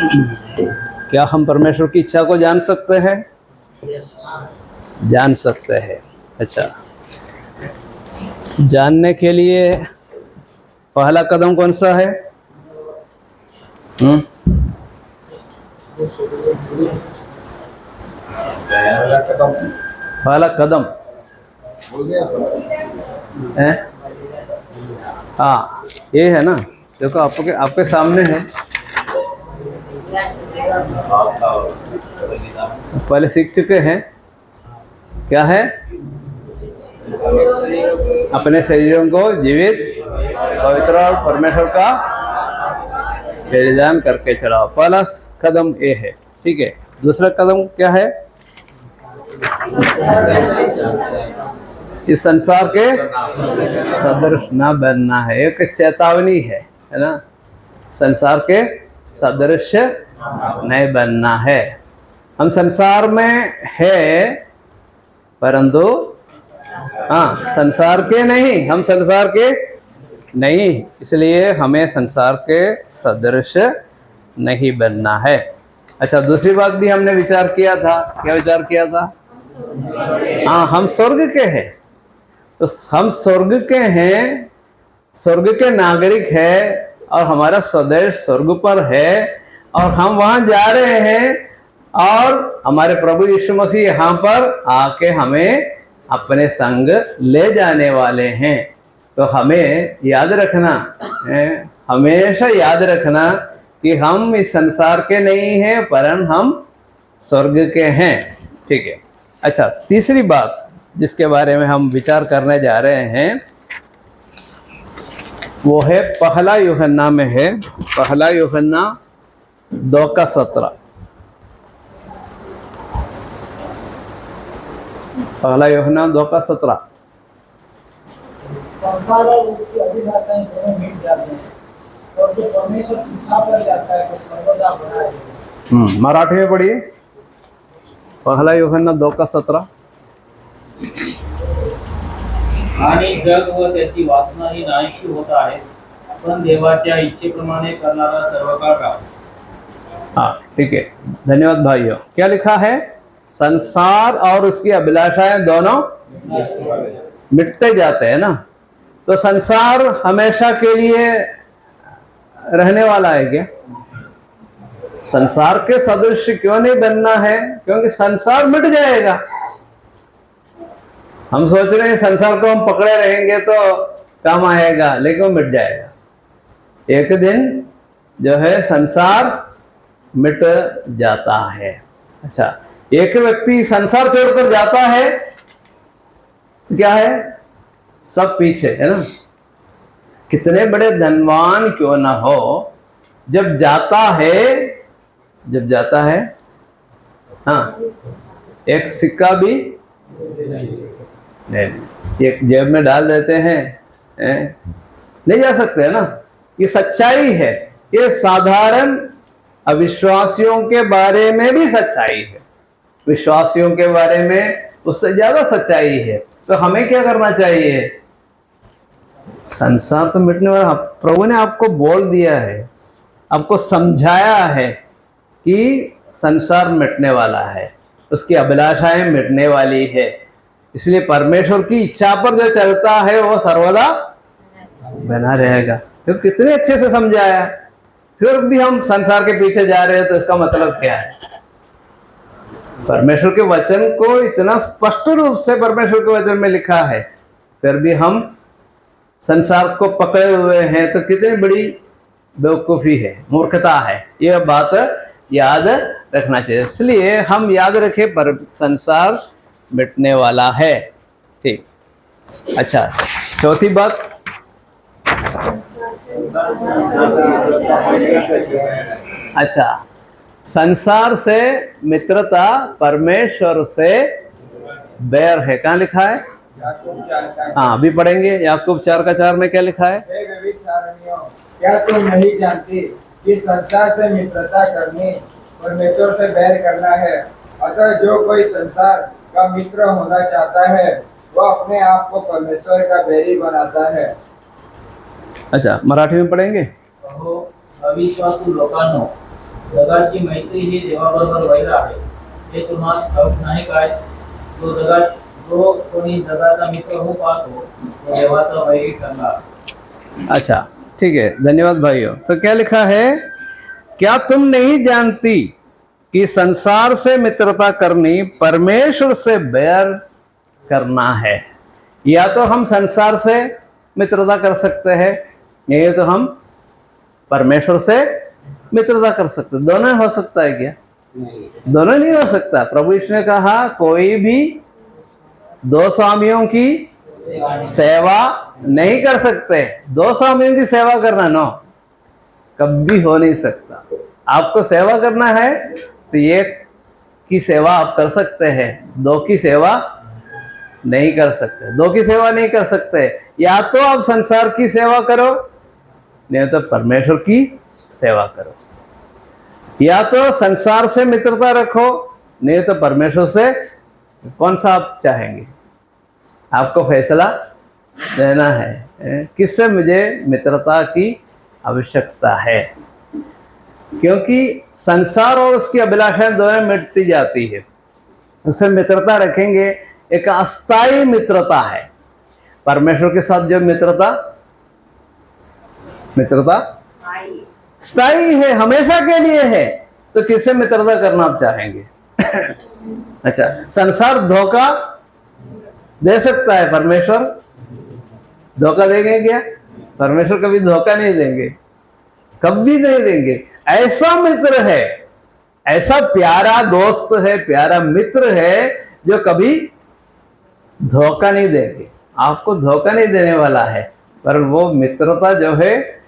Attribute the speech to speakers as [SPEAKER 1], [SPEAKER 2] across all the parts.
[SPEAKER 1] क्या हम परमेश्वर की इच्छा को जान सकते हैं? जान सकते हैं। अच्छा, जानने के लिए पहला कदम कौन सा है? पहला कदम है, हाँ ये है ना। देखो आपके सामने है, पहले सीख चुके हैं। क्या है? अपने शरीरों को जीवित, पवित्र और परमेश्वर का बलिदान करके चढ़ाओ। पहला कदम ये है, ठीक है। दूसरा कदम क्या है? इस संसार के सदृश ना बनना है। एक चेतावनी है ना, संसार के सदृश नहीं बनना है। हम संसार में है, परंतु हाँ संसार के नहीं, हम संसार के नहीं, इसलिए हमें संसार के सदृश नहीं बनना है। अच्छा, दूसरी बात भी हमने विचार किया था। क्या विचार किया था? हाँ, हम स्वर्ग के हैं। तो हम स्वर्ग के हैं, स्वर्ग के नागरिक है, और हमारा स्वदेश स्वर्ग पर है, और हम वहां जा रहे हैं, और हमारे प्रभु यीशु मसीह यहाँ पर आके हमें अपने संग ले जाने वाले हैं। तो हमें याद रखना, हमेशा याद रखना कि हम इस संसार के नहीं हैं, परंतु हम स्वर्ग के हैं। ठीक है। अच्छा, तीसरी बात जिसके बारे में हम विचार करने जा रहे हैं वो है पहला यूहन्ना में है, पहला यूहन्ना 2:17। पहला यूहन्ना 2:17।
[SPEAKER 2] संसार और उसकी अभिलाषाएं दोनों मिट जाते हैं, और जो परमेश्वर की इच्छा पर जाता है वो सर्वदा बना रहेगा।
[SPEAKER 1] मराठी में पढ़िए, पहला यूहन्ना 2:17।
[SPEAKER 3] आणि जग व त्याची वासना ही नाहीशी होत आहे, पण देवाच्या इच्छेप्रमाणे करणारा सर्व काळ राहतो।
[SPEAKER 1] हाँ, ठीक है। धन्यवाद भाइयों। क्या लिखा है? संसार और उसकी अभिलाषाएं दोनों मिटते जाते हैं ना। तो संसार हमेशा के लिए रहने वाला है क्या? संसार के सदृश क्यों नहीं बनना है? क्योंकि संसार मिट जाएगा। हम सोच रहे हैं संसार को हम पकड़े रहेंगे तो काम आएगा, लेकिन वो मिट जाएगा। एक दिन जो है संसार मिट जाता है। अच्छा, एक व्यक्ति संसार छोड़कर जाता है तो क्या है? सब पीछे है ना। कितने बड़े धनवान क्यों ना हो, जब जाता है हाँ, एक सिक्का भी नहीं, एक जेब में डाल देते हैं, नहीं जा सकते है ना। ये सच्चाई है। ये साधारण अविश्वासियों के बारे में भी सच्चाई है, विश्वासियों के बारे में उससे ज्यादा सच्चाई है। तो हमें क्या करना चाहिए? संसार तो मिटने वाला, प्रभु ने आपको बोल दिया है, आपको समझाया है कि संसार मिटने वाला है, उसकी अभिलाषाएं मिटने वाली है। इसलिए परमेश्वर की इच्छा पर जो चलता है वो सर्वदा बना रहेगा। तो कितने अच्छे से समझाया, फिर भी हम संसार के पीछे जा रहे हैं, तो इसका मतलब क्या है? परमेश्वर के वचन को इतना स्पष्ट रूप से परमेश्वर के वचन में लिखा है, फिर भी हम संसार को पकड़े हुए हैं, तो कितनी बड़ी बेवकूफ़ी है, मूर्खता है। यह बात याद रखना चाहिए। इसलिए हम याद रखें, पर संसार मिटने वाला है। ठीक। अच्छा, चौथी बात, अच्छा, संसार से मित्रता, परमेश्वर से बैर है। कहाँ लिखा है? हाँ, अभी पढ़ेंगे। याकूब 4:4 में क्या लिखा है?
[SPEAKER 2] क्या तुम नहीं जानते कि संसार से मित्रता करने परमेश्वर से बैर करना है? अतः जो कोई संसार का मित्र होना चाहता है वह अपने आप को परमेश्वर का बैरी बनाता है।
[SPEAKER 1] अच्छा, मराठी में पढ़ेंगे।
[SPEAKER 3] अविश्वासू लोकांनो, जगाची मैत्री ही देवाबरोबर वैर आहे, हे तुम्हाला ठाऊक नाही काय? जो कोणी जगाचा मित्र हो पाहतो तो देवाचा वैरी ठरला.
[SPEAKER 1] अच्छा, ठीक है, धन्यवाद भाइयों. तो क्या लिखा है, क्या तुम नहीं जानती कि संसार से मित्रता करनी परमेश्वर से बैर करना है. या तो हम संसार से मित्रता कर सकते हैं, या तो हम परमेश्वर से मित्रता कर सकते हैं. दोनों हो सकता है क्या? दोनों नहीं हो सकता. प्रभु यीशु ने कहा कोई भी दो स्वामियों की सेवा नहीं कर सकते. दो स्वामियों की सेवा करना नो, कभी हो नहीं सकता. आपको सेवा करना है तो एक की सेवा आप कर सकते हैं, दो की सेवा नहीं कर सकते. दो की सेवा नहीं कर सकते. या तो आप संसार की सेवा करो, नहीं तो परमेश्वर की सेवा करो. या तो संसार से मित्रता रखो, नहीं तो परमेश्वर से. कौन सा आप चाहेंगे? आपको फैसला देना है. किससे मुझे मित्रता की आवश्यकता है? क्योंकि संसार और उसकी अभिलाषाएं दोनों मिटती जाती है. उससे मित्रता रखेंगे, एक अस्थाई मित्रता है. परमेश्वर के साथ जो मित्रता स्थायी है, हमेशा के लिए है, तो किससे मित्रता करना आप चाहेंगे? अच्छा, संसार धोखा दे सकता है, परमेश्वर धोखा देंगे क्या? परमेश्वर कभी धोखा नहीं देंगे, कभी नहीं देंगे. ऐसा मित्र है, ऐसा प्यारा दोस्त है, प्यारा मित्र है, जो कभी धोखा नहीं देंगे. आपको धोखा नहीं देने वाला है, पर वो मित्रता जो है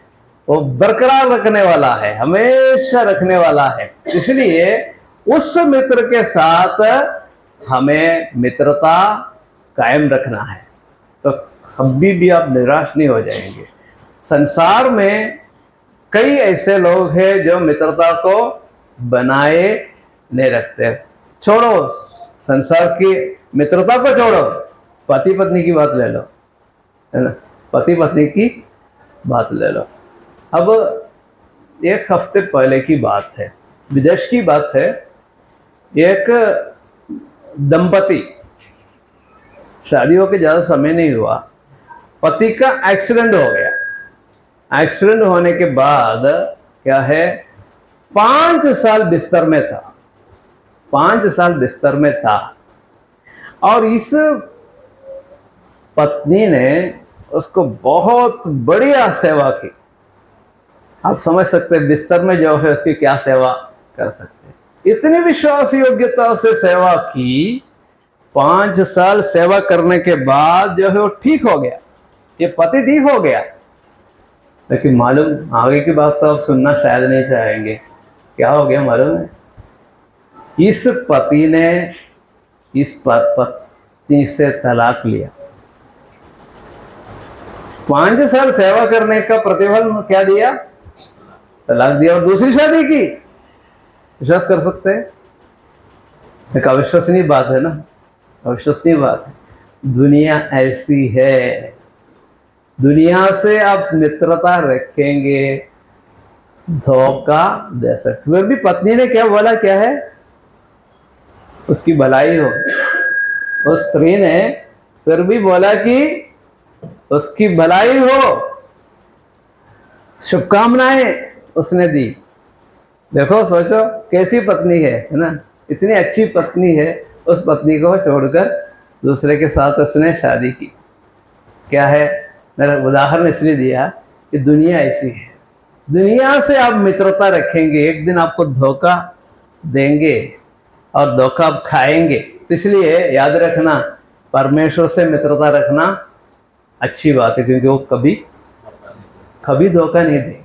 [SPEAKER 1] वो बरकरार रखने वाला है, हमेशा रखने वाला है. इसलिए उस मित्र के साथ हमें मित्रता कायम रखना है, तो कभी भी आप निराश नहीं हो जाएंगे. संसार में कई ऐसे लोग हैं जो मित्रता को बनाए नहीं रखते. छोड़ो संसार की मित्रता को, छोड़ो, पति पत्नी की बात ले लो, है ना. पति पत्नी की बात ले लो. अब एक हफ्ते पहले की बात है, विदेश की बात है. एक दंपति, शादी होकर ज़्यादा समय नहीं हुआ, पति का एक्सीडेंट हो गया. एक्सीडेंट होने के बाद क्या है, 5 साल बिस्तर में था. 5 साल बिस्तर में था. और इस पत्नी ने उसको बहुत बढ़िया सेवा की. आप समझ सकते हैं बिस्तर में जो है उसकी क्या सेवा कर सकते हैं. इतनी विश्वास योग्यता से सेवा की. 5 साल सेवा करने के बाद जो है वो ठीक हो गया, ये पति ठीक हो गया. लेकिन मालूम, आगे की बात तो आप सुनना शायद नहीं चाहेंगे. क्या हो गया मालूम है? इस पति ने इस पत्नी से तलाक लिया. 5 साल सेवा करने का प्रतिफल क्या दिया? तलाक दिया, और दूसरी शादी की. विश्वास कर सकते हैं? एक अविश्वसनीय बात है ना, अविश्वसनीय बात है. दुनिया ऐसी है. दुनिया से आप मित्रता रखेंगे, धोखा दे सकते. फिर भी पत्नी ने क्या बोला, क्या है? उसकी भलाई हो. उस स्त्री ने फिर भी बोला कि उसकी भलाई हो, शुभकामनाएं उसने दी. देखो, सोचो कैसी पत्नी है ना. इतनी अच्छी पत्नी है, उस पत्नी को छोड़कर दूसरे के साथ उसने शादी की. क्या है, मेरा उदाहरण इसलिए दिया कि दुनिया ऐसी है. दुनिया से आप मित्रता रखेंगे, एक दिन आपको धोखा देंगे और धोखा आप खाएंगे. तो इसलिए याद रखना, परमेश्वर से मित्रता रखना अच्छी बात है, क्योंकि वो कभी धोखा नहीं देंगे.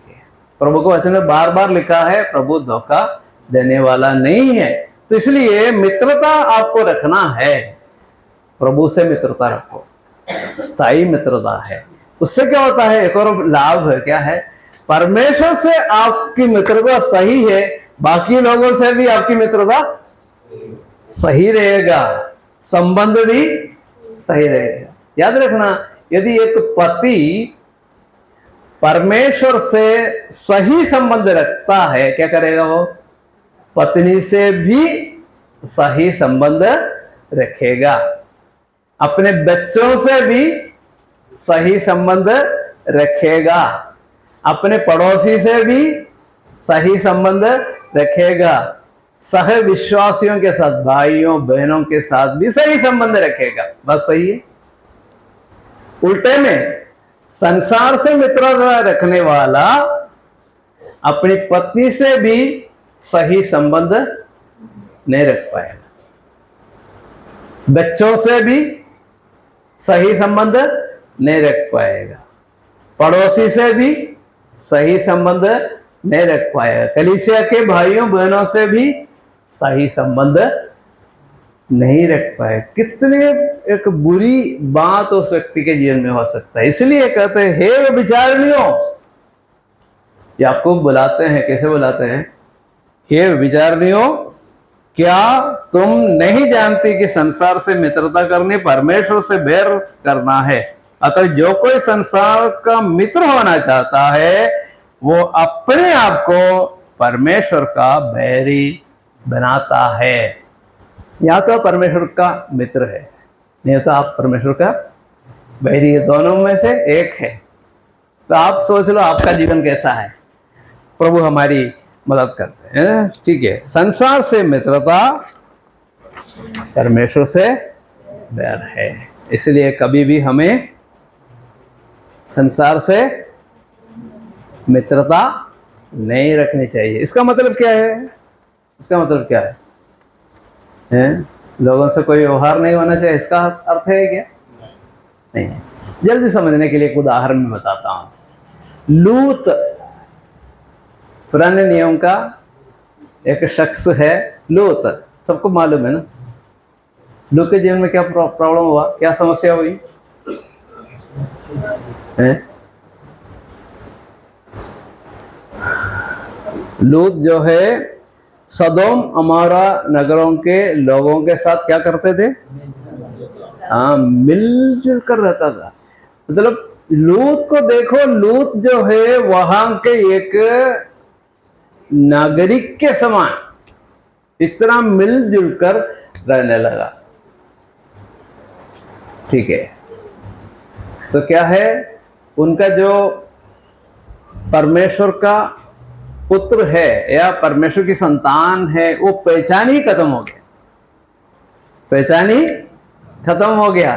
[SPEAKER 1] प्रभु को वचन में बार बार लिखा है, प्रभु धोखा देने वाला नहीं है. तो इसलिए मित्रता आपको रखना है, प्रभु से मित्रता रखो, स्थायी मित्रता है. उससे क्या होता है, एक और लाभ है. क्या है? परमेश्वर से आपकी मित्रता सही है, बाकी लोगों से भी आपकी मित्रता सही रहेगा, संबंध भी सही रहेगा. याद रखना, यदि एक पति परमेश्वर से सही संबंध रखता है, क्या करेगा वो? पत्नी से भी सही संबंध रखेगा, अपने बच्चों से भी सही संबंध रखेगा, अपने पड़ोसी से भी सही संबंध रखेगा, सह विश्वासियों के साथ, भाइयों बहनों के साथ भी सही संबंध रखेगा। बस सही है। उल्टे में संसार से मित्रता रखने वाला अपनी पत्नी से भी सही संबंध नहीं रख पाएगा, बच्चों से भी सही संबंध नहीं रख पाएगा, पड़ोसी से भी सही संबंध नहीं रख पाएगा, कलीसिया के भाइयों बहनों से भी सही संबंध नहीं रख पाए। कितने एक बुरी बात उस व्यक्ति के जीवन में हो सकता है। इसलिए कहते हैं, हे व्यभिचारिणियों, याकूब बुलाते हैं, कैसे बुलाते हैं? हे व्यभिचारिणियों, क्या तुम नहीं जानती कि संसार से मित्रता करनी परमेश्वर से बैर करना है? अतः जो कोई संसार का मित्र होना चाहता है वो अपने आप को परमेश्वर का बैरी बनाता है। या तो परमेश्वर का मित्र है, नहीं तो आप परमेश्वर का बैरी है, दोनों में से एक है। तो आप सोच लो आपका जीवन कैसा है। प्रभु हमारी मदद करते हैं। ठीक है, संसार से मित्रता परमेश्वर से बैर है, इसलिए कभी भी हमें संसार से मित्रता नहीं रखनी चाहिए। इसका मतलब क्या है? इसका मतलब क्या है? लोगों से कोई व्यवहार नहीं होना चाहिए, इसका अर्थ है क्या? नहीं है। जल्दी समझने के लिए एक उदाहरण मैं बताता हूं। लूत पुराने नियम का एक शख्स है। लूत सबको मालूम है ना। लूत के जीवन में क्या प्रॉब्लम हुआ, क्या समस्या हुई है? लूत जो है सदोम अमारा नगरों के लोगों के साथ क्या करते थे? हाँ, मिलजुल कर रहता था। मतलब लूत को देखो, लूत जो है वहां के एक नागरिक के समान इतना मिलजुल कर रहने लगा। ठीक है, तो क्या है, उनका जो परमेश्वर का पुत्र है या परमेश्वर की संतान है वो पहचान ही खत्म हो गया। पहचान ही खत्म हो गया।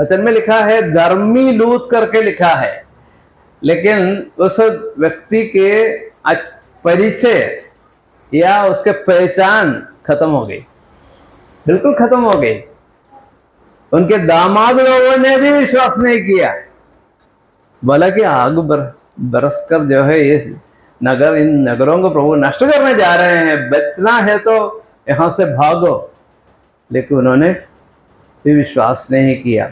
[SPEAKER 1] वचन में लिखा है धर्मी लूत करके लिखा है, लेकिन उस व्यक्ति के परिचय या उसके पहचान खत्म हो गई, बिल्कुल खत्म हो गई। उनके दामाद लोगों ने भी विश्वास नहीं किया, बोला कि आग बरस कर जो है ये नगर, इन नगरों को प्रभु नष्ट करने जा रहे हैं, बचना है तो यहां से भागो। लेकिन उन्होंने भी विश्वास नहीं किया।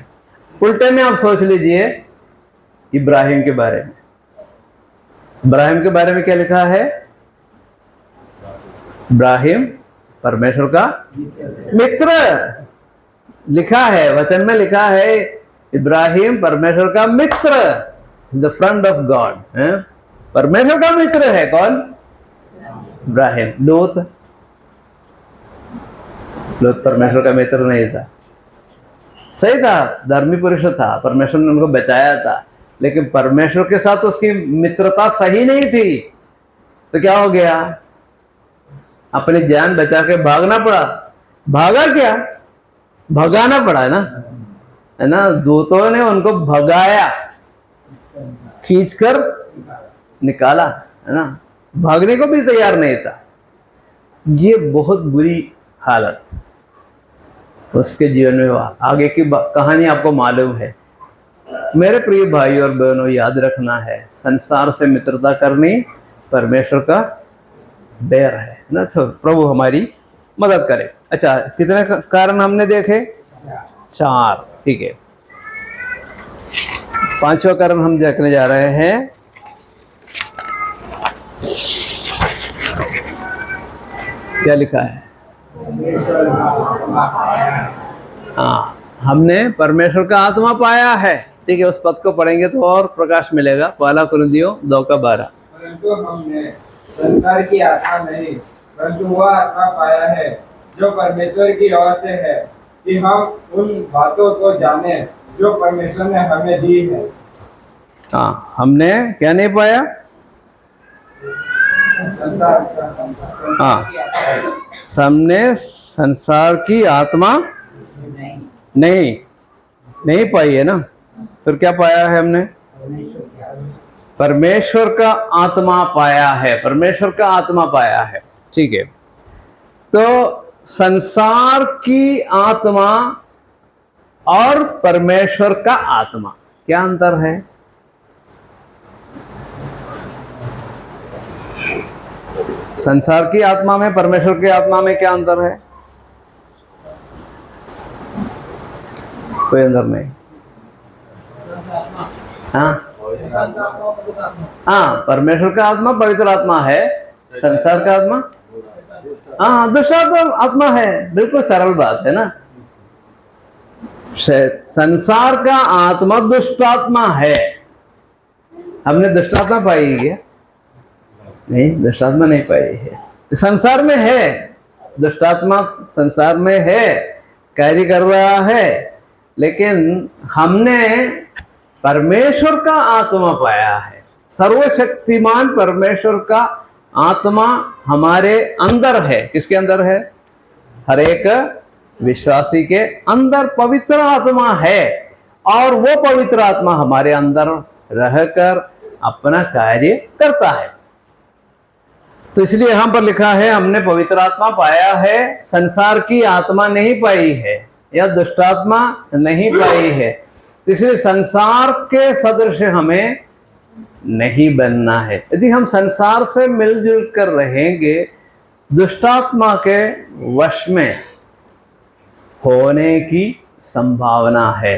[SPEAKER 1] उल्टे में आप सोच लीजिए इब्राहिम के बारे में। इब्राहिम के बारे में क्या लिखा है? इब्राहिम परमेश्वर का मित्र लिखा है, वचन में लिखा है इब्राहिम परमेश्वर का मित्र, द फ्रेंड ऑफ गॉड। परमेश्वर का मित्र है कौन? इब्राहिम। लूत परमेश्वर का मित्र नहीं था। सही था, धर्मी पुरुष था, परमेश्वर ने उनको बचाया था, लेकिन परमेश्वर के साथ उसकी मित्रता सही नहीं थी। तो क्या हो गया? अपनी जान बचा के भागना पड़ा। भागा क्या? भगाना पड़ा है ना। दूतों ने उनको भगाया, खींचकर निकाला, है ना। भागने को भी तैयार नहीं था। ये बहुत बुरी हालत उसके जीवन में हुआ। आगे की कहानी आपको मालूम है। मेरे प्रिय भाई और बहनों, याद रखना है, संसार से मित्रता करनी परमेश्वर का बैर है ना। तो प्रभु हमारी मदद करे। अच्छा, कितने कारण हमने देखे? 4। ठीक है, 5वां कारण हम देखने जा रहे हैं। क्या लिखा है? हाँ, हमने परमेश्वर का आत्मा पाया है। ठीक है, उस पद को पढ़ेंगे तो और प्रकाश मिलेगा। 1 कुरिन्थियों 2:12।
[SPEAKER 2] परंतु हमने संसार की आत्मा नहीं, परंतु वह आत्मा पाया है जो परमेश्वर की ओर से है, कि हम उन बातों को जाने जो परमेश्वर ने हमें दी है।
[SPEAKER 1] हाँ, हमने क्या नहीं पाया?
[SPEAKER 2] संसार
[SPEAKER 1] हाँ, हमने संसार की आत्मा नहीं पाई है ना। फिर क्या पाया है हमने? परमेश्वर का आत्मा पाया है, परमेश्वर का आत्मा पाया है। ठीक है, तो संसार की आत्मा और परमेश्वर का आत्मा क्या अंतर है? संसार की आत्मा में परमेश्वर की आत्मा में क्या अंतर है? कोई अंतर नहीं। हाँ, परमेश्वर का आत्मा पवित्र आत्मा है, संसार का आत्मा हाँ दुष्ट आत्मा है। बिल्कुल सरल बात है ना। संसार का आत्मा दुष्ट आत्मा है। हमने दुष्ट आत्मा पाई है क्या? नहीं, दुष्ट आत्मा नहीं पाई है। संसार में है, दुष्ट आत्मा संसार में है, कार्य कर रहा है, लेकिन हमने परमेश्वर का आत्मा पाया है। सर्वशक्तिमान परमेश्वर का आत्मा हमारे अंदर है। किसके अंदर है? हर एक विश्वासी के अंदर पवित्र आत्मा है, और वो पवित्र आत्मा हमारे अंदर रहकर अपना कार्य करता है। तो इसलिए यहां पर लिखा है हमने पवित्र आत्मा पाया है, संसार की आत्मा नहीं पाई है या दुष्ट आत्मा नहीं पाई है। तो इसलिए संसार के सदृश हमें नहीं बनना है। यदि हम संसार से मिलजुल कर रहेंगे, दुष्टात्मा के वश में होने की संभावना है,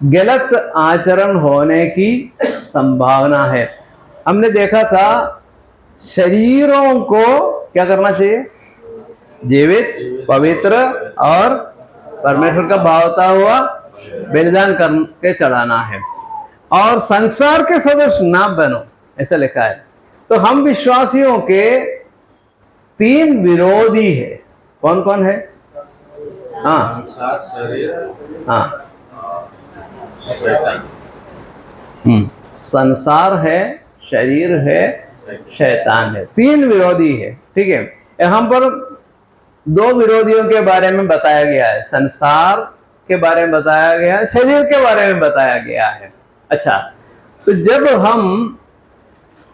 [SPEAKER 1] गलत आचरण होने की संभावना है। हमने देखा था शरीरों को क्या करना चाहिए? जीवित, पवित्र और परमेश्वर का भावता हुआ बलिदान करके चढ़ाना है, और संसार के सदस्य ना बनो, ऐसा लिखा है। तो हम विश्वासियों के 3 विरोधी है। कौन कौन है? हाँ हाँ, संसार है, शरीर है, शैतान है। 3 विरोधी है। ठीक है, यहाँ पर 2 विरोधियों के बारे में बताया गया है, संसार के बारे में बताया गया है, शरीर के बारे में बताया गया है। अच्छा, तो जब हम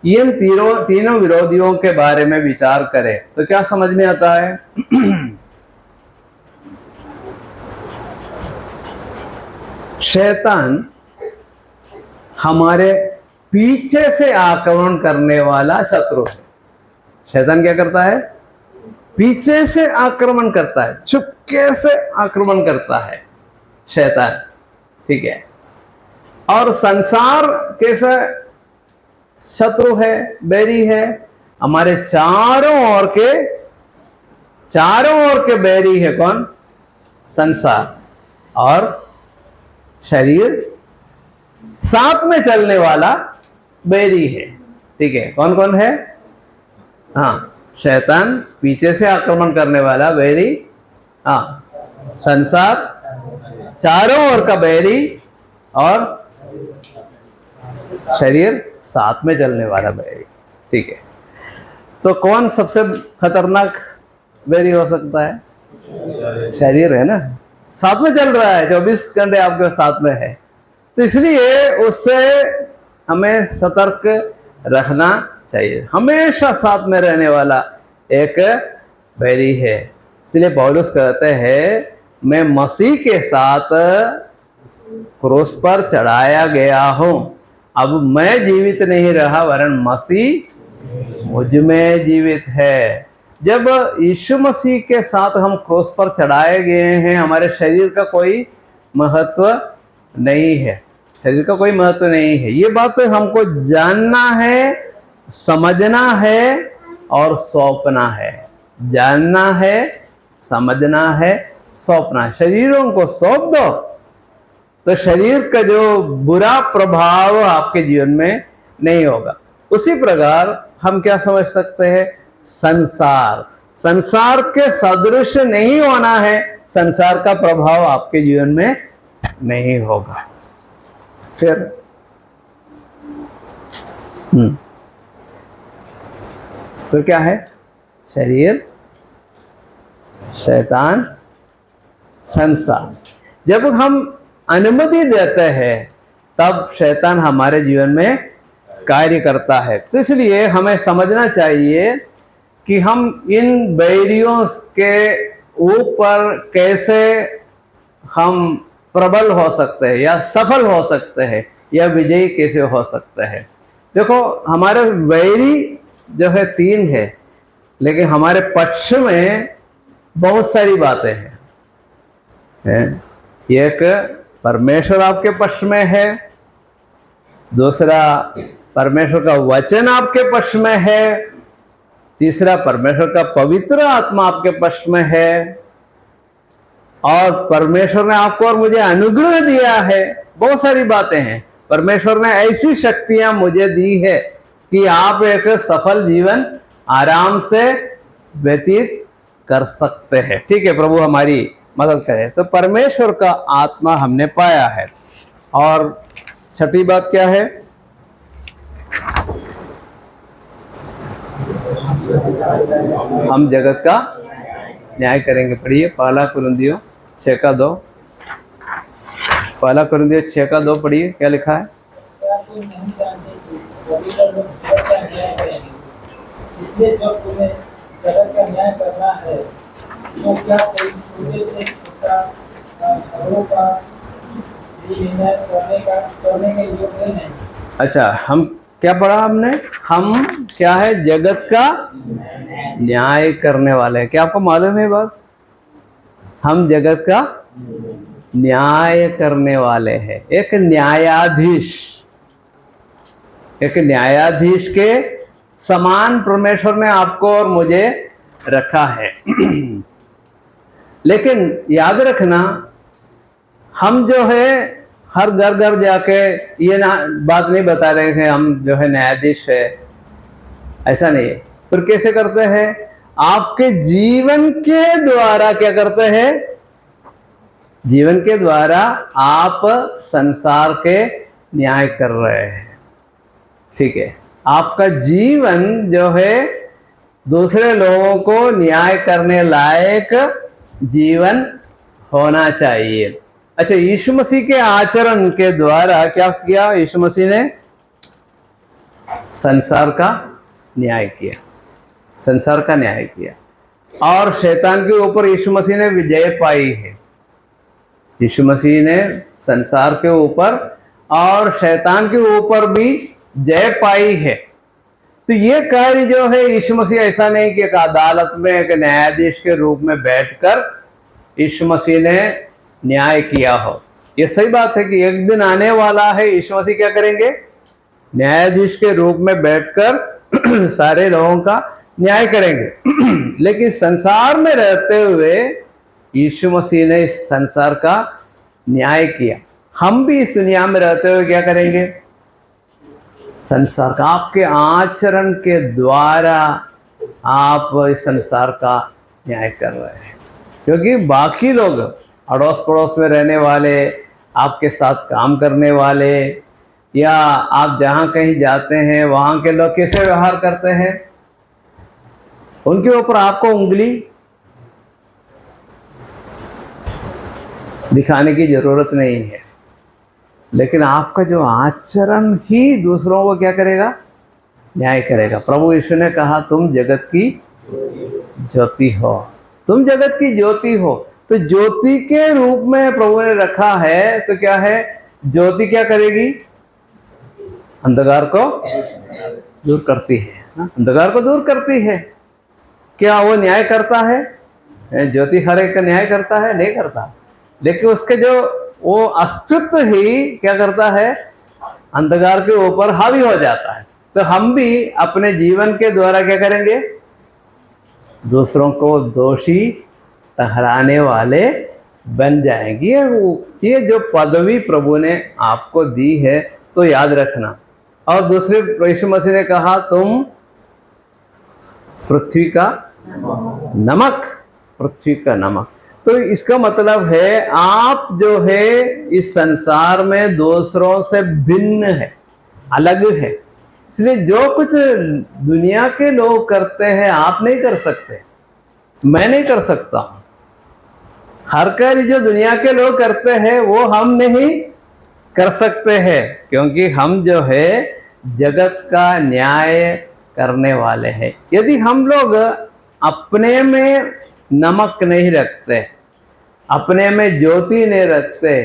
[SPEAKER 1] इन तीनों विरोधियों के बारे में विचार करें तो क्या समझ में आता है? शैतान हमारे पीछे से आक्रमण करने वाला शत्रु है। शैतान क्या करता है? पीछे से आक्रमण करता है, चुपके से आक्रमण करता है शैतान। ठीक है, और संसार कैसा शत्रु है, बैरी है? हमारे चारों ओर के बैरी है। कौन? संसार और शरीर, साथ में चलने वाला बैरी है। ठीक है, कौन कौन है? हाँ, शैतान पीछे से आक्रमण करने वाला बैरी, हाँ, संसार चारों ओर का बैरी, और शरीर साथ में चलने वाला बैरी। ठीक है, तो कौन सबसे खतरनाक बैरी हो सकता है? शरीर है ना, साथ में चल रहा है, 24 घंटे आपके साथ में है। तो इसलिए उससे हमें सतर्क रहना चाहिए। हमेशा साथ में रहने वाला एक बैरी है। इसलिए पौलुस कहते हैं, मैं मसीह के साथ क्रूस पर चढ़ाया गया हूं, अब मैं जीवित नहीं रहा वरन मसीह मुझ में जीवित है। जब यीशु मसीह के साथ हम क्रूस पर चढ़ाए गए हैं, हमारे शरीर का कोई महत्व नहीं है, शरीर का कोई महत्व नहीं है। ये बात हमको जानना है, समझना है और सौंपना है। जानना है, समझना है, सौंपना है। शरीरों को सौंप दो तो शरीर का जो बुरा प्रभाव आपके जीवन में नहीं होगा। उसी प्रकार हम क्या समझ सकते हैं? संसार संसार के सदृश नहीं होना है, संसार का प्रभाव आपके जीवन में नहीं होगा। फिर फिर क्या है? शरीर, शैतान, संसार। जब हम अनुमति देते हैं तब शैतान हमारे जीवन में कार्य करता है। तो इसलिए हमें समझना चाहिए कि हम इन बैरियों के ऊपर कैसे हम प्रबल हो सकते हैं या सफल हो सकते हैं या विजयी कैसे हो सकते हैं। देखो, हमारे बैरी जो है 3 है, लेकिन हमारे पक्ष में बहुत सारी बातें हैं। एक परमेश्वर आपके पक्ष में है, दूसरा परमेश्वर का वचन आपके पक्ष में है, तीसरा परमेश्वर का पवित्र आत्मा आपके पक्ष में है, और परमेश्वर ने आपको और मुझे अनुग्रह दिया है। बहुत सारी बातें हैं। परमेश्वर ने ऐसी शक्तियां मुझे दी है कि आप एक सफल जीवन आराम से व्यतीत कर सकते हैं। ठीक है, प्रभु हमारी मदद करे। तो परमेश्वर का आत्मा हमने पाया है। और छठी बात क्या है? हम जगत का न्याय करेंगे। पढ़िए, पहला कुरिन्थियों 6:2। पहला कुरिन्थियों 6:2 पढ़िए, क्या लिखा है?
[SPEAKER 3] क्या तुम नहीं जानते कि पवित्र लोग जगत का न्याय करेंगे? इसलिए जब तुम्हें जगत का न्याय करना है तो क्या कोई छोटे से छोटा झगड़ों का भी निर्णय करने के योग्य नहीं?
[SPEAKER 1] अच्छा, हम क्या पढ़ा हमने? हम क्या है? जगत का न्याय करने वाले हैं। क्या आपको मालूम है बात? हम जगत का न्याय करने वाले हैं। एक न्यायाधीश के समान परमेश्वर ने आपको और मुझे रखा है। लेकिन याद रखना, हम जो है हर घर घर जाके ये बात नहीं बता रहे हैं हम जो है न्यायाधीश है, ऐसा नहीं है। फिर कैसे करते हैं? आपके जीवन के द्वारा क्या करते हैं? जीवन के द्वारा आप संसार के न्याय कर रहे हैं। ठीक है, आपका जीवन जो है दूसरे लोगों को न्याय करने लायक जीवन होना चाहिए। अच्छा, यीशु मसीह के आचरण के द्वारा क्या किया? यीशु मसीह ने संसार का न्याय किया, संसार का न्याय किया, और शैतान के ऊपर यीशु मसीह ने विजय पाई है। यीशु मसीह ने संसार के ऊपर और शैतान के ऊपर भी जय पाई है। तो ये कार्य जो है यीशु मसीह ऐसा नहीं कि एक अदालत में एक न्यायाधीश के रूप में बैठकर यीशु मसीह ने न्याय किया हो। ये सही बात है कि एक दिन आने वाला है, यीशु मसीह क्या करेंगे? न्यायाधीश के रूप में बैठकर सारे लोगों का न्याय करेंगे। लेकिन संसार में रहते हुए यीशु मसीह ने इस संसार का न्याय किया। हम भी इस दुनिया में रहते हुए क्या करेंगे? संसार का, आपके आचरण के द्वारा आप इस संसार का न्याय कर रहे हैं। क्योंकि बाकी लोग, अड़ोस पड़ोस में रहने वाले, आपके साथ काम करने वाले, या आप जहाँ कहीं जाते हैं वहाँ के लोग कैसे व्यवहार करते हैं, उनके ऊपर आपको उंगली दिखाने की जरूरत नहीं है। लेकिन आपका जो आचरण ही दूसरों को क्या करेगा? न्याय करेगा। प्रभु यीशु ने कहा, तुम जगत की ज्योति हो, तुम जगत की ज्योति हो। तो ज्योति के रूप में प्रभु ने रखा है। तो क्या है? ज्योति क्या करेगी? अंधकार को दूर करती है, अंधकार को दूर करती है। क्या वो न्याय करता है? ज्योति हर एक का न्याय करता है? नहीं करता। लेकिन उसके जो वो अस्तित्व ही क्या करता है? अंधकार के ऊपर हावी हो जाता है। तो हम भी अपने जीवन के द्वारा क्या करेंगे? दूसरों को दोषी ठहराने वाले बन जाएंगे। ये जो पदवी प्रभु ने आपको दी है, तो याद रखना। और दूसरे, यीशु मसीह ने कहा, तुम पृथ्वी का नमक, पृथ्वी का नमक। तो इसका मतलब है आप जो है इस संसार में दूसरों से भिन्न है, अलग है। इसलिए जो कुछ दुनिया के लोग करते हैं आप नहीं कर सकते, मैं नहीं कर सकता। हर कार्य जो दुनिया के लोग करते हैं वो हम नहीं कर सकते हैं, क्योंकि हम जो है जगत का न्याय करने वाले हैं। यदि हम लोग अपने में नमक नहीं रखते, अपने में ज्योति नहीं रखते,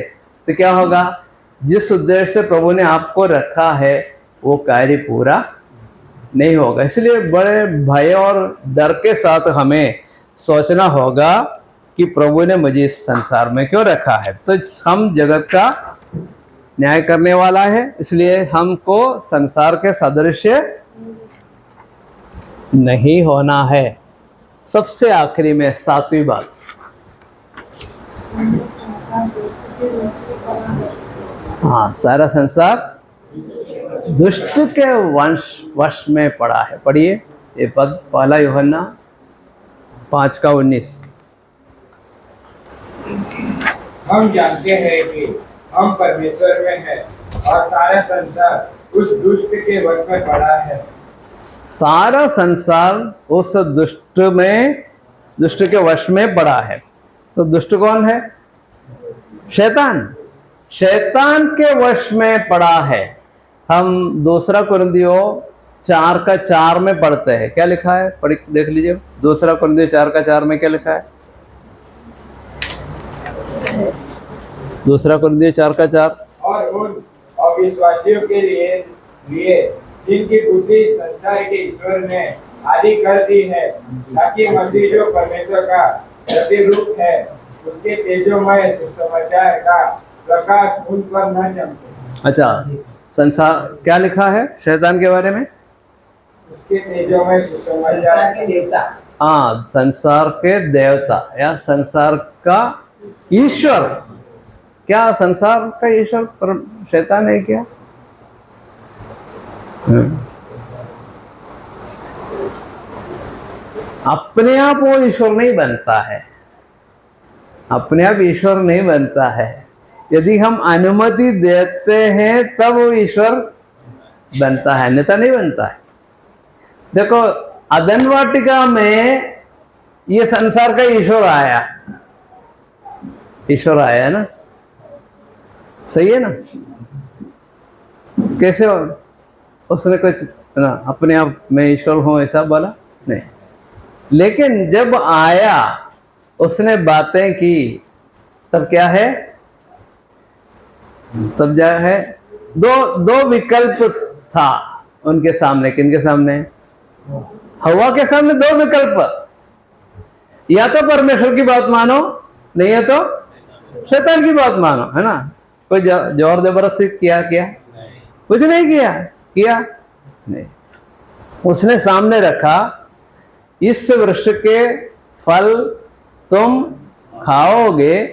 [SPEAKER 1] तो क्या होगा? जिस उद्देश्य से प्रभु ने आपको रखा है वो कार्य पूरा नहीं होगा। इसलिए बड़े भय और डर के साथ हमें सोचना होगा कि प्रभु ने मुझे इस संसार में क्यों रखा है। तो हम जगत का न्याय करने वाला है, इसलिए हमको संसार के सदृश्य नहीं होना है। सबसे आखिरी में 7वीं बात, हाँ, सारा संसार दुष्ट के वश में पड़ा है। पढ़िए ये पद, 1 यूहन्ना 5:19।
[SPEAKER 2] हम जानते हैं कि हम परमेश्वर में हैं और सारा संसार उस दुष्ट के वश में पड़ा है।
[SPEAKER 1] सारा संसार उस दुष्ट के वश में पड़ा है। तो दुष्ट कौन है? शैतान। शैतान के वश में पड़ा है। हम 2 कुरिन्थियों 4:4 में पढ़ते हैं। क्या लिखा है? पढ़ देख लीजिए। 2 कुरिन्थियों 4:4 में क्या लिखा है? 2 कुरिन्थियों 4:4।
[SPEAKER 2] और उन अविश्वासियों के लिए जिनकी बुद्धि संसार के ईश्वर ने आदि कर दी है, ताकि मसीह जो परमेश्वर का प्रतिरूप है उसके तेजोमय सुसमाचार का प्रकाश उन पर न चमके।
[SPEAKER 1] अच्छा, संसार क्या लिखा है शैतान के बारे में?
[SPEAKER 2] उसके तेजोमय सुसमाचार के देवता।
[SPEAKER 1] हाँ, संसार के देवता या संसार का ईश्वर। क्या संसार का ईश्वर पर शैतान है क्या? अपने आप वो ईश्वर नहीं बनता है, अपने आप ईश्वर नहीं बनता है। यदि हम अनुमति देते हैं तब वो ईश्वर बनता है, नहीं तो नहीं बनता है। देखो, अदन वाटिका में ये संसार का ईश्वर आया, ईश्वर आया है ना, सही है ना? कैसे उसने कुछ ना अपने आप में ईश्वर हूं ऐसा बोला नहीं, लेकिन जब आया उसने बातें की तब क्या है? तब क्या है? दो विकल्प था उनके सामने। किनके सामने? हवा के सामने 2 विकल्प। या तो परमेश्वर की बात मानो, नहीं है तो शैतान की बात मानो, है ना? कोई जोर जबरदस्ती किया? कुछ नहीं किया नहीं। उसने सामने रखा, इस वृक्ष के फल तुम खाओगे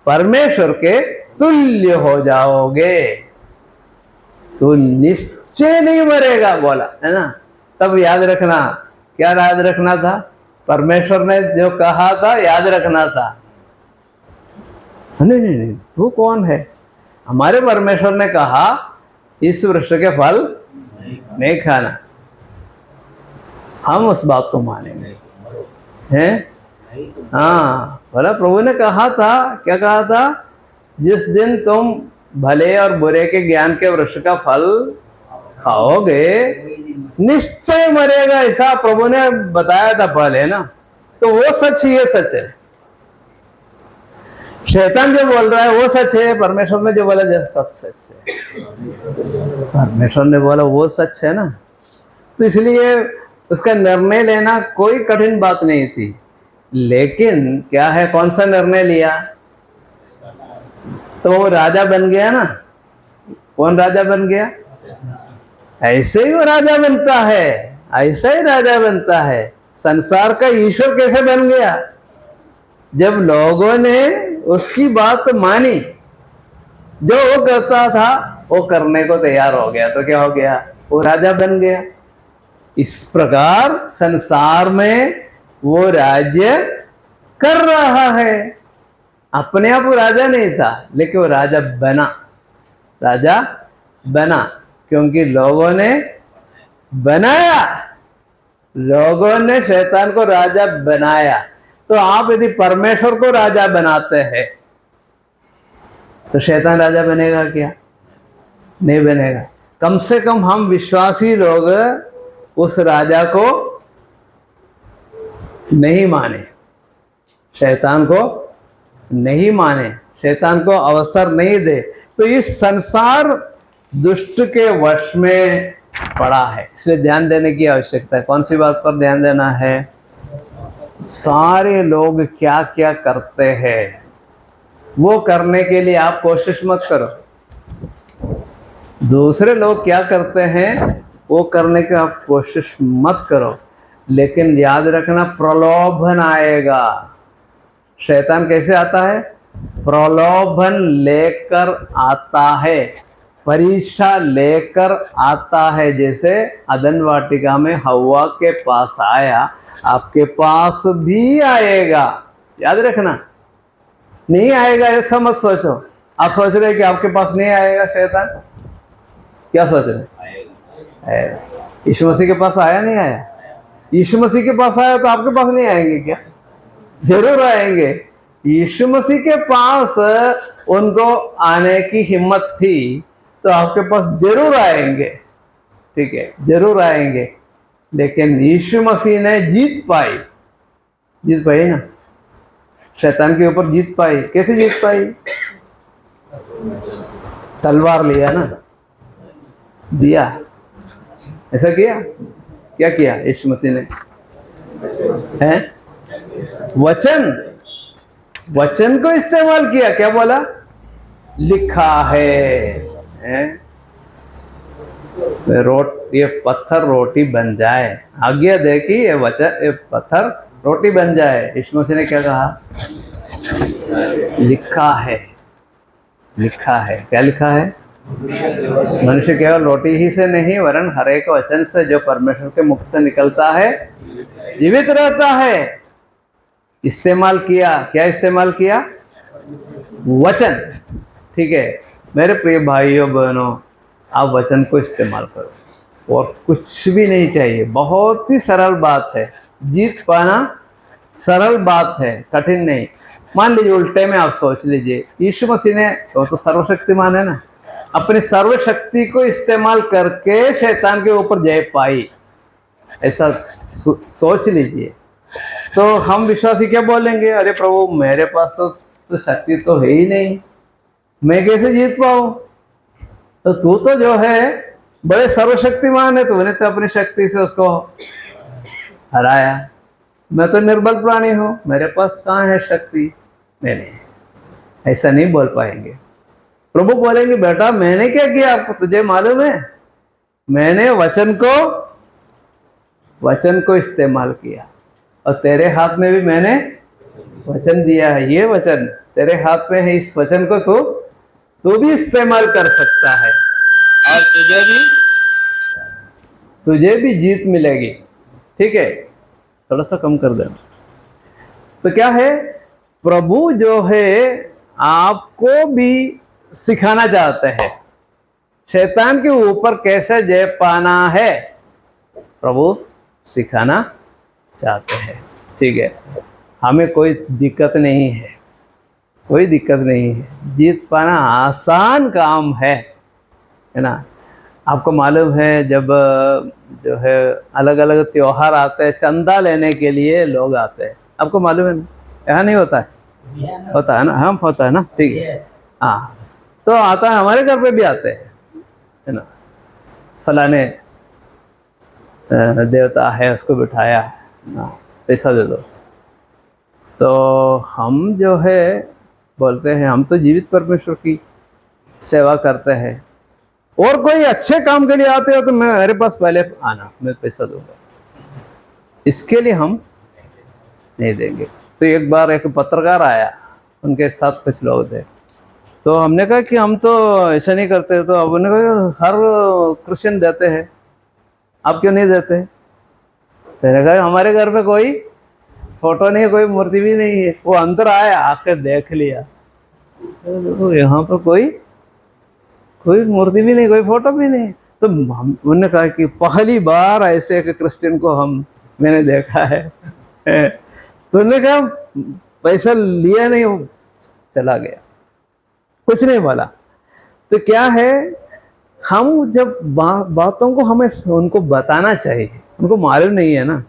[SPEAKER 1] परमेश्वर के तुल्य हो जाओगे, तो निश्चय नहीं मरेगा बोला, है ना? तब याद रखना, क्या याद रखना था? परमेश्वर ने जो कहा था याद रखना था। नहीं, तू कौन है? हमारे परमेश्वर ने कहा इस वृक्ष के फल नहीं खाना, हम उस बात को मानेंगे, हैं? हाँ, बोला प्रभु ने कहा था, क्या कहा था? जिस दिन तुम भले और बुरे के ज्ञान के वृक्ष का फल खाओगे निश्चय मरेगा, ऐसा प्रभु ने बताया था पहले ना। तो वो सच ही है, सच है। शैतान जो बोल रहा है वो सच है, परमेश्वर ने जो बोला जो सच है, परमेश्वर ने बोला वो सच है ना। तो इसलिए उसका निर्णय लेना कोई कठिन बात नहीं थी। लेकिन क्या है, कौन सा निर्णय लिया? तो वो राजा बन गया ना। कौन राजा बन गया? ऐसे ही वो राजा बनता है, ऐसा ही राजा बनता है। संसार का ईश्वर कैसे बन गया? जब लोगों ने उसकी बात मानी, जो वो करता था वो करने को तैयार हो गया, तो क्या हो गया? वो राजा बन गया। इस प्रकार संसार में वो राज्य कर रहा है। अपने आप वो राजा नहीं था, लेकिन वो राजा बना, राजा बना, क्योंकि लोगों ने बनाया, लोगों ने शैतान को राजा बनाया। तो आप यदि परमेश्वर को राजा बनाते हैं तो शैतान राजा बनेगा क्या? नहीं बनेगा। कम से कम हम विश्वासी लोग उस राजा को नहीं माने, शैतान को नहीं माने, शैतान को अवसर नहीं दे। तो इस संसार दुष्ट के वश में पड़ा है, इसलिए ध्यान देने की आवश्यकता है। कौन सी बात पर ध्यान देना है? सारे लोग क्या क्या करते हैं वो करने के लिए आप कोशिश मत करो। दूसरे लोग क्या करते हैं वो करने की आप कोशिश मत करो, लेकिन याद रखना प्रलोभन आएगा। शैतान कैसे आता है? प्रलोभन लेकर आता है, परीक्षा लेकर आता है। जैसे अदन वाटिका में हव्वा के पास आया, आपके पास भी आएगा। याद रखना, नहीं आएगा ऐसा मत सोचो। आप सोच रहे कि आपके पास नहीं आएगा शैतान, क्या सोच रहे हैं? यीशु मसीह के पास आया नहीं आया? यीशु मसीह के पास आया तो आपके पास नहीं आएंगे क्या? जरूर आएंगे। यीशु मसीह के पास उनको आने की हिम्मत थी तो आपके पास जरूर आएंगे, ठीक है, जरूर आएंगे। लेकिन यीशु मसीह ने जीत पाई, जीत पाई ना, शैतान के ऊपर जीत पाई। कैसे जीत पाई? तलवार लिया ना, दिया, ऐसा किया। क्या किया यीशु मसीह ने? हैं? वचन, वचन को इस्तेमाल किया। क्या बोला? लिखा है, ये पत्थर रोटी बन जाए। आज्ञा दे कि ये वचन, ये पत्थर रोटी बन जाए। यीशु मसीह ने क्या कहा? लिखा है, लिखा है। क्या लिखा है? मनुष्य केवल रोटी ही से नहीं वरन हर एक वचन से जो परमेश्वर के मुख से निकलता है जीवित रहता है। इस्तेमाल किया, क्या इस्तेमाल किया? वचन, ठीक है। मेरे प्रिय भाइयों बहनों, आप वचन को इस्तेमाल करो और कुछ भी नहीं चाहिए। बहुत ही सरल बात है, जीत पाना सरल बात है, कठिन नहीं। मान लीजिए उल्टे में आप सोच लीजिए, यीशु मसीह ने, वो तो सर्वशक्तिमान है ना, अपनी सर्वशक्ति को इस्तेमाल करके शैतान के ऊपर जय पाई, ऐसा सोच लीजिए। तो हम विश्वासी क्या बोलेंगे? अरे प्रभु, मेरे पास तो शक्ति तो है ही नहीं, मैं कैसे जीत पाऊं? तो तू तो जो है बड़े सर्वशक्तिमान है, तूने तो अपनी शक्ति से उसको हराया। मैं तो निर्बल प्राणी हूँ, मेरे पास कहाँ है शक्ति? नहीं, ऐसा नहीं बोल पाएंगे। प्रभु बोलेंगे, बेटा मैंने क्या किया आपको तुझे मालूम है? मैंने वचन को इस्तेमाल किया और तेरे हाथ में भी मैंने वचन दिया है। ये वचन तेरे हाथ में है, इस वचन को तू भी इस्तेमाल कर सकता है और तुझे भी जीत मिलेगी, ठीक है। थोड़ा सा कम कर देना। तो क्या है, प्रभु जो है आपको भी सिखाना चाहते हैं शैतान के ऊपर कैसे जय पाना है, प्रभु सिखाना चाहते हैं, ठीक है। हमें कोई दिक्कत नहीं है, कोई दिक्कत नहीं है, जीत पाना आसान काम है ना। आपको मालूम है जब जो है अलग अलग त्योहार आते हैं, चंदा लेने के लिए लोग आते हैं, आपको मालूम है ना? यहाँ नहीं होता है? होता है ना, हम होता है ना, ठीक है। हाँ, तो आता है, हमारे घर पे भी आते हैं, है ना। फलाने देवता है, उसको बिठाया ना, पैसा दे दो। तो हम जो है बोलते हैं हम तो जीवित परमेश्वर की सेवा करते हैं, और कोई अच्छे काम के लिए आते हो तो मेरे पास पहले आना, मैं पैसा दूंगा, इसके लिए हम नहीं देंगे। तो एक बार एक पत्रकार आया, उनके साथ कुछ लोग थे, तो हमने कहा कि हम तो ऐसा नहीं करते। तो अब उन्होंने कहा हर क्रिश्चियन देते हैं, आप क्यों नहीं देते? मैंने कहा हमारे घर पे कोई फोटो नहीं है, कोई मूर्ति भी नहीं है। वो अंदर आया, आकर देख लिया, तो यहाँ पर कोई मूर्ति भी नहीं, कोई फोटो भी नहीं। तो उन्होंने कहा कि पहली बार ऐसे एक क्रिश्चियन को मैंने देखा है। तो उन्होंने कहा पैसा लिया नहीं, वो चला गया, कुछ नहीं बोला। तो क्या है, हम जब बातों को हमें उनको बताना चाहिए, उनको मालूम नहीं है ना,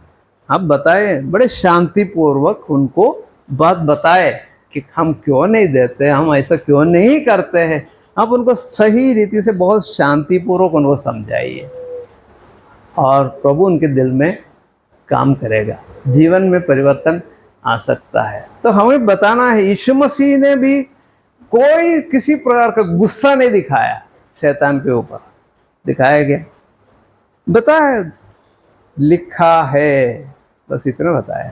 [SPEAKER 1] आप बताए बड़े शांतिपूर्वक उनको बात बताए कि हम क्यों नहीं देते, हम ऐसा क्यों नहीं करते हैं। आप उनको सही रीति से बहुत शांतिपूर्वक उनको समझाइए और प्रभु उनके दिल में काम करेगा, जीवन में परिवर्तन आ सकता है। तो हमें बताना है, यीशु मसीह ने भी कोई किसी प्रकार का गुस्सा नहीं दिखाया शैतान के ऊपर, दिखाया गया, बताया, लिखा है, बस इतना बताया।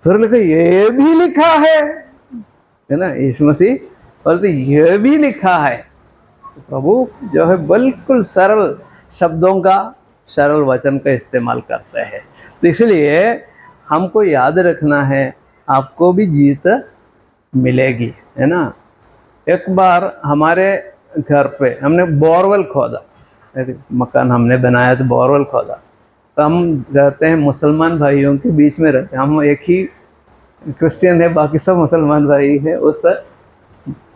[SPEAKER 1] फिर लिखा ये भी लिखा है ना, यीशु मसीह बोलते ये भी लिखा है। तो प्रभु जो है बिल्कुल सरल शब्दों का, सरल वचन का इस्तेमाल करते हैं। तो इसलिए हमको याद रखना है, आपको भी जीत मिलेगी, है ना। एक बार हमारे घर पे हमने बोरवेल खोदा, एक मकान हमने बनाया तो बोरवेल खोदा। तो हम रहते हैं मुसलमान भाइयों के बीच में रहते हैं, हम एक ही क्रिश्चियन है, बाकी सब मुसलमान भाई है उस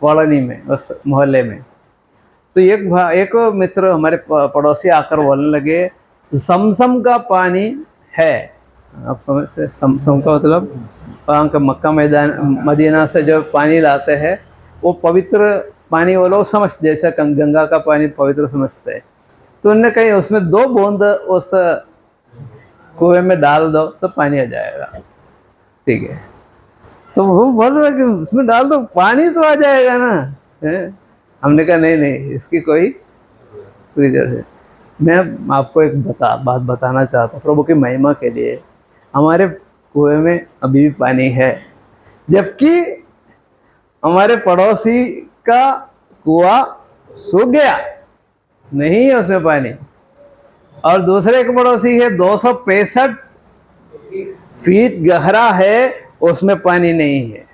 [SPEAKER 1] कॉलोनी में, उस मोहल्ले में। तो एक मित्र हमारे पड़ोसी आकर बोलने लगे समसम का पानी है, आप समझते, समसम का मतलब वहाँ का मक्का मदीना से जो पानी लाते हैं वो पवित्र पानी, वो लोग समझते जैसे गंगा का पानी पवित्र समझते हैं। तो उन्होंने कही उसमें 2 बूंद उस कुएं में डाल दो तो पानी आ जाएगा, ठीक है। तो वो बोल रहा कि उसमें डाल दो पानी तो आ जाएगा ना, है? हमने कहा नहीं, इसकी कोई जरूरत है। मैं आपको एक बात बताना चाहता हूँ प्रभु की महिमा के लिए। हमारे कुएं में अभी भी पानी है, जबकि हमारे पड़ोसी का कुआं सूख गया, नहीं है उसमें पानी। और दूसरे एक पड़ोसी है 265 फीट गहरा है, उसमें पानी नहीं है।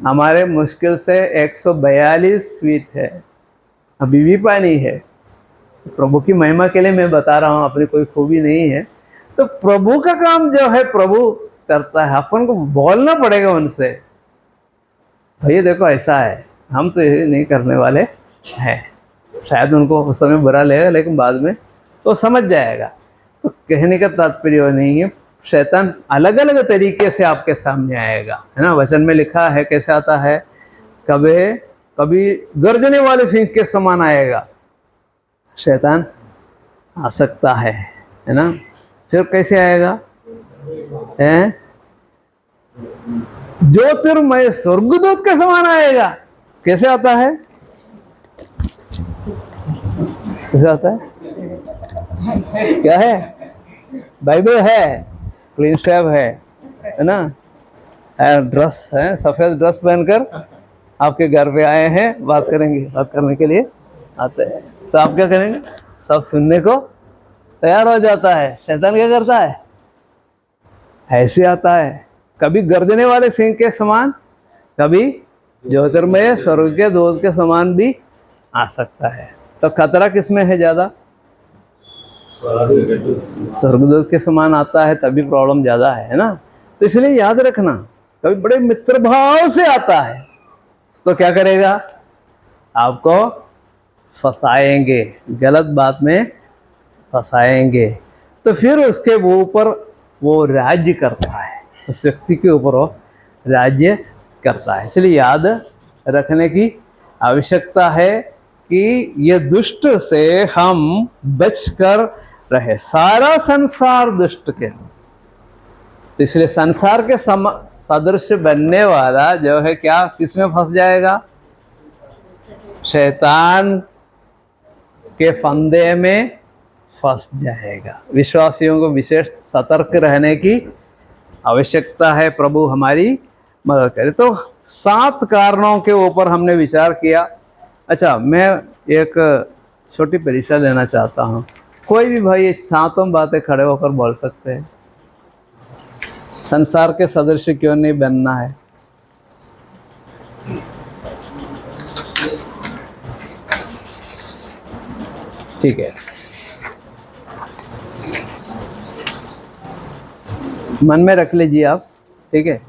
[SPEAKER 1] हमारे मुश्किल से 142 फीट है, अभी भी पानी है। प्रभु की महिमा के लिए मैं बता रहा हूँ, अपनी कोई खूबी नहीं है। तो प्रभु का काम जो है प्रभु करता है, अपन को बोलना पड़ेगा उनसे, भैया देखो ऐसा है, हम तो ये नहीं करने वाले हैं। शायद उनको उस समय बुरा लगेगा, लेकिन बाद में तो समझ जाएगा। तो कहने का तात्पर्य नहीं है, शैतान अलग अलग तरीके से आपके सामने आएगा, है ना। वचन में लिखा है कैसे आता है, कभी गर्जने वाले सिंह के समान आएगा, शैतान आ सकता है ना। फिर कैसे आएगा, है ज्योतिर्मय स्वर्गदूत के समान आएगा। कैसे आता है, कैसे आता है, क्या है, बाइबल है, क्लीन स्टेप है ना, ड्रेस है, सफेद ड्रेस पहनकर आपके घर पे आए हैं, बात करने के लिए आते हैं। तो आप क्या करेंगे, सब सुनने को तैयार हो जाता है। शैतान क्या करता है, ऐसे आता है, कभी गर्जने वाले सिंह के समान, कभी ज्योतिर्मय स्वर्ग के दूत के समान भी आ सकता है। तो खतरा किसमें है ज़्यादा, स्वर्गदूत के समान आता है तभी प्रॉब्लम ज़्यादा है ना। तो इसलिए याद रखना, कभी बड़े मित्र भाव से आता है तो क्या करेगा, आपको फंसाएंगे, गलत बात में फंसाएंगे। तो फिर उसके ऊपर वो राज्य करता है, उस व्यक्ति के ऊपर वो राज्य करता है। इसलिए याद रखने की आवश्यकता है कि ये दुष्ट से हम बचकर रहे। सारा संसार दुष्ट के, तो इसलिए संसार के सदृश बनने वाला जो है क्या, किसमें फंस जाएगा, शैतान के फंदे में फंस जाएगा। विश्वासियों को विशेष सतर्क रहने की आवश्यकता है, प्रभु हमारी मदद करे। तो 7 कारणों के ऊपर हमने विचार किया। अच्छा, मैं एक छोटी परीक्षा लेना चाहता हूँ, कोई भी भाई 7 बातें खड़े होकर बोल सकते हैं। संसार के सदृश क्यों नहीं बनना है? ठीक है, मन में रख लीजिए आप। ठीक है,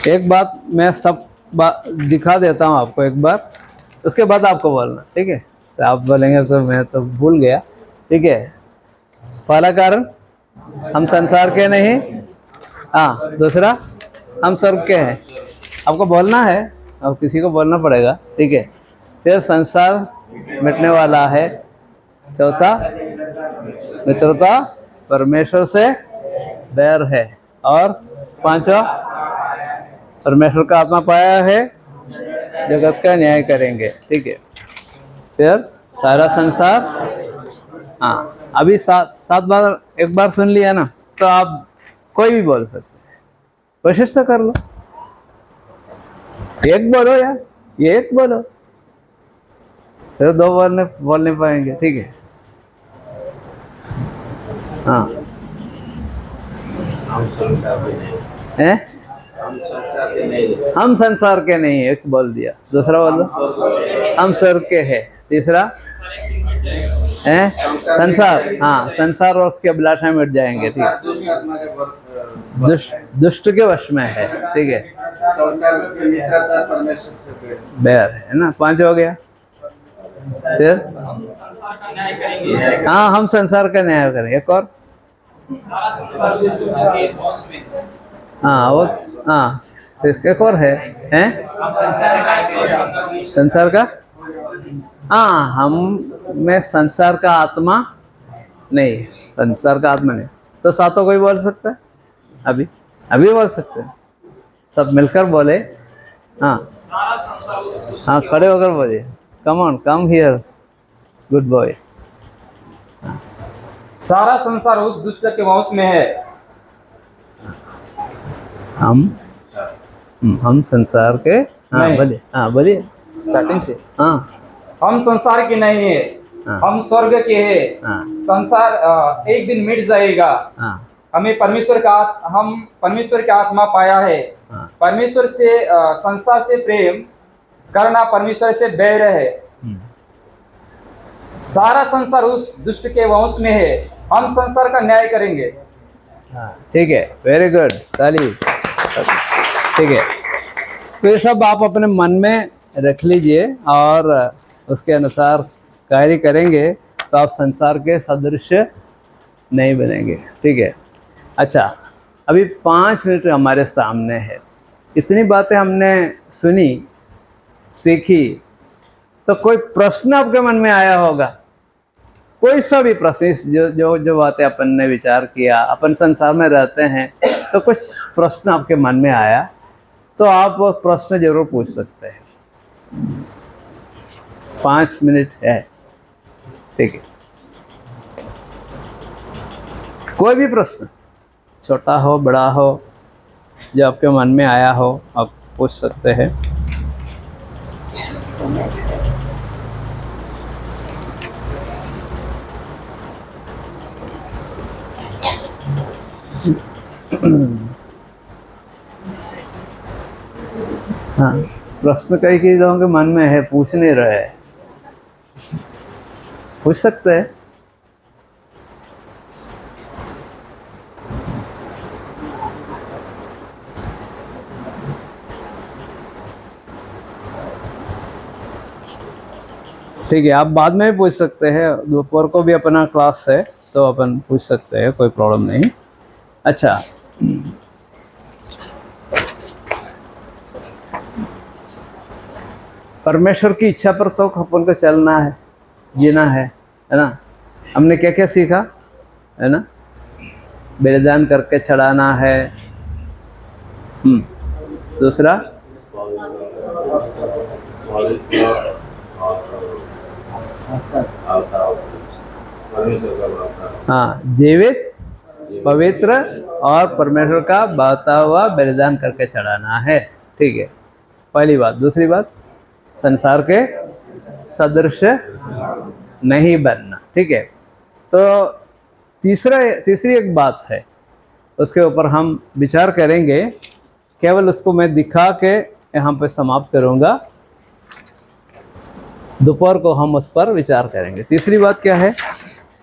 [SPEAKER 1] एक बात मैं सब बात दिखा देता हूँ आपको एक बार, उसके बाद आपको बोलना। ठीक है, तो आप बोलेंगे तो मैं तो भूल गया। ठीक है, पहला कारण हम संसार के नहीं, हाँ। दूसरा हम स्वर्ग के हैं, आपको बोलना है, अब किसी को बोलना पड़ेगा। ठीक है, फिर संसार मिटने वाला है। चौथा मित्रता परमेश्वर से बैर है। और पांचवा परमेश्वर का आत्मा पाया है, जगत का न्याय करेंगे। ठीक है, फिर सारा संसार, हाँ। अभी सात बार एक बार सुन लिया ना, तो आप कोई भी बोल सकते हैं। कोशिश तो कर लो, एक बोलो यार, ये एक बोलो, फिर दो बोल नहीं पाएंगे। ठीक है, हाँ। हैं? हम संसार के नहीं, एक बोल दिया। दूसरा बोलो हम स्वर्ग के हैं। तीसरा हैं संसार, हाँ। संसार और उसके अभिलाषा मिट जाएंगे। ठीक है, दुष्ट के वश में है। ठीक है, बैर है ना, 5 हो गया। फिर हाँ, हम संसार का न्याय करेंगे। एक और, हाँ वो, हाँ। एक और है, हैं? संसार का, हाँ। हम में संसार का आत्मा नहीं, संसार का आत्मा नहीं, तो सातों कोई बोल सकता है। अभी अभी बोल सकते हैं, सब मिलकर बोले। हाँ हाँ, खड़े होकर बोलिए। Come on, come here, good boy.
[SPEAKER 2] सारा संसार उस दुष्ट के वंश में है।
[SPEAKER 1] हम संसार के, हाँ
[SPEAKER 2] नहीं।
[SPEAKER 1] बोलिए, हाँ बोलिए
[SPEAKER 2] स्टार्टिंग से,
[SPEAKER 1] हाँ
[SPEAKER 2] हम संसार के नहीं है,
[SPEAKER 1] हाँ।
[SPEAKER 2] हम स्वर्ग के हैं।
[SPEAKER 1] हाँ
[SPEAKER 2] संसार एक दिन मिट जाएगा।
[SPEAKER 1] हाँ
[SPEAKER 2] हम परमेश्वर का आत्मा पाया है।
[SPEAKER 1] हाँ।
[SPEAKER 2] परमेश्वर से संसार से प्रेम करना परमेश्वर से बैर है। सारा संसार उस दुष्ट के वंश में है। हम संसार का न्याय करेंगे।
[SPEAKER 1] ठीक है, वेरी गुड, ताली। ठीक है, तो ये सब आप अपने मन में रख लीजिए और उसके अनुसार कार्य करेंगे तो आप संसार के सदृश नहीं बनेंगे। ठीक है, अच्छा। अभी 5 मिनट हमारे सामने है, इतनी बातें हमने सुनी, सीखी, तो कोई प्रश्न आपके मन में आया होगा? कोई सा भी प्रश्न, जो बातें अपन ने विचार किया, अपन संसार में रहते हैं, तो कुछ प्रश्न आपके मन में आया तो आप वो प्रश्न जरूर पूछ सकते हैं। 5 मिनट है। ठीक है, कोई भी प्रश्न, छोटा हो बड़ा हो, जो आपके मन में आया हो, आप पूछ सकते हैं। हाँ, प्रश्न कई लोगों के मन में है, पूछ नहीं रहे, पूछ सकते हैं। ठीक है, आप बाद में भी पूछ सकते हैं, दोपहर को भी अपना क्लास है तो अपन पूछ सकते हैं, कोई प्रॉब्लम नहीं। अच्छा, परमेश्वर की इच्छा पर तो अपन को चलना है, जीना है ना। हमने क्या क्या सीखा है ना? बलिदान करके चढ़ाना है। दूसरा हाँ, जीवित, पवित्र और परमेश्वर का बहता हुआ बलिदान करके चढ़ाना है। ठीक है, पहली बात। दूसरी बात, संसार के सदृश नहीं बनना। ठीक है, तो तीसरी एक बात है, उसके ऊपर हम विचार करेंगे। केवल उसको मैं दिखा के यहाँ पे समाप्त करूँगा, दोपहर को हम उस पर विचार करेंगे। तीसरी बात क्या है?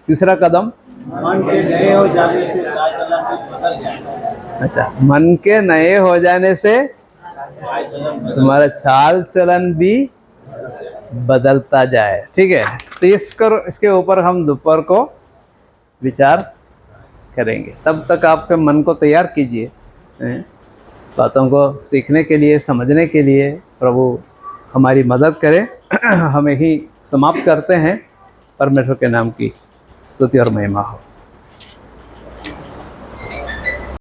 [SPEAKER 1] तीसरा कदम,
[SPEAKER 4] मन के नए हो जाने से चाल चलन भी बदल जाएगा।
[SPEAKER 1] अच्छा, मन के नए हो जाने से तुम्हारा चाल चलन भी बदलता जाए। ठीक है, तो इसके ऊपर हम दोपहर को विचार करेंगे। तब तक आपके मन को तैयार कीजिए बातों को सीखने के लिए, समझने के लिए। प्रभु हमारी मदद करें। हम यही समाप्त करते हैं। परमेश्वर के नाम की स्तुति और महिमा हो।